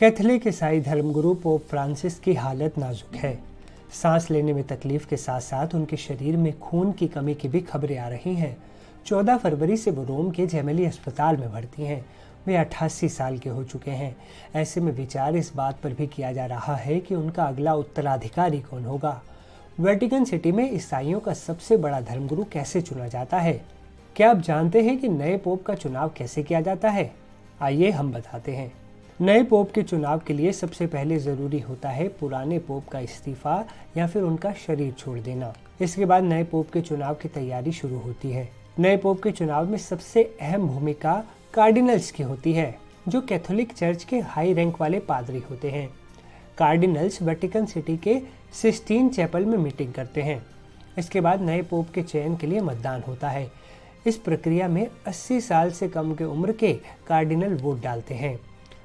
Catholic ईसाई धर्मगुरु pope Francis की हालत नाजुक है। सांस लेने में तकलीफ के साथ साथ उनके शरीर में खून की कमी की भी खबरें आ रही हैं। 14 फरवरी से वो रोम के जेमेली अस्पताल में भर्ती हैं। वे 88 साल के हो चुके हैं। ऐसे में विचार इस बात पर भी किया जा रहा है कि उनका अगला उत्तराधिकारी कौन होगा। वेटिकन सिटी में ईसाइयों का सबसे बड़ा धर्मगुरु कैसे चुना जाता है? क्या आप जानते हैं कि नए पोप का चुनाव कैसे किया जाता है? आइए हम बताते हैं। नए पोप के चुनाव के लिए सबसे पहले जरूरी होता है पुराने पोप का इस्तीफा या फिर उनका शरीर छोड़ देना। इसके बाद नए पोप के चुनाव की तैयारी शुरू होती है। नए पोप के चुनाव में सबसे अहम भूमिका कार्डिनल्स की होती है, जो कैथोलिक चर्च के हाई रैंक वाले पादरी होते हैं। कार्डिनल्स वेटिकन सिटी के सिस्टीन चैपल में मीटिंग करते हैं। इसके बाद नए पोप के चयन के लिए मतदान होता है। इस प्रक्रिया में 80 साल से कम के उम्र के कार्डिनल वोट डालते हैं।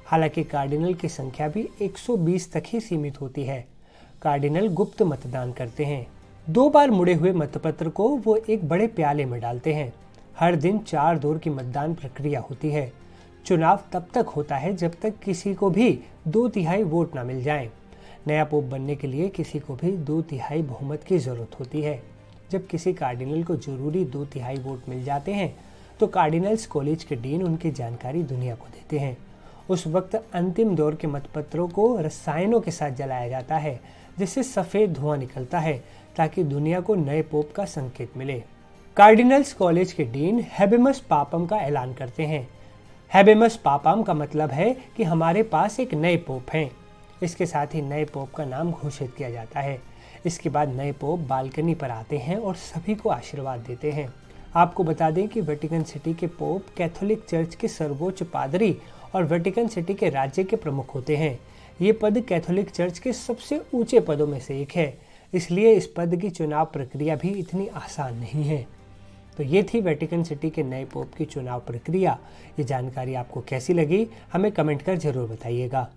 हालांकि कार्डिनल की संख्या भी 120 तक ही सीमित होती है। कार्डिनल गुप्त मतदान करते हैं। 2 बार मुड़े हुए मतपत्र को वो एक बड़े प्याले में डालते हैं। हर दिन 4 दौर की मतदान प्रक्रिया होती है। चुनाव तब तक होता है जब तक किसी को भी 2/3 वोट ना मिल जाए। नया पोप बनने के लिए किसी को भी 2/3 बहुमत की जरूरत होती है। जब किसी कार्डिनल को जरूरी 2/3 वोट मिल जाते हैं तो कार्डिनल्स कॉलेज के डीन उनकी जानकारी दुनिया को देते हैं। उस वक्त अंतिम दौर के मतपत्रों को रसायनों के साथ जलाया जाता है, जिससे सफ़ेद धुआं निकलता है ताकि दुनिया को नए पोप का संकेत मिले। कार्डिनल्स कॉलेज के डीन हैबेमस पापम का ऐलान करते हैं। हैबेमस पापम का मतलब है कि हमारे पास एक नए पोप हैं। इसके साथ ही नए पोप का नाम घोषित किया जाता है। इसके बाद नए पोप बालकनी पर आते हैं और सभी को आशीर्वाद देते हैं। आपको बता दें कि वेटिकन सिटी के पोप कैथोलिक चर्च के सर्वोच्च पादरी और वेटिकन सिटी के राज्य के प्रमुख होते हैं। ये पद कैथोलिक चर्च के सबसे ऊंचे पदों में से एक है, इसलिए इस पद की चुनाव प्रक्रिया भी इतनी आसान नहीं है। तो ये थी वेटिकन सिटी के नए पोप की चुनाव प्रक्रिया। ये जानकारी आपको कैसी लगी, हमें कमेंट कर जरूर बताइएगा।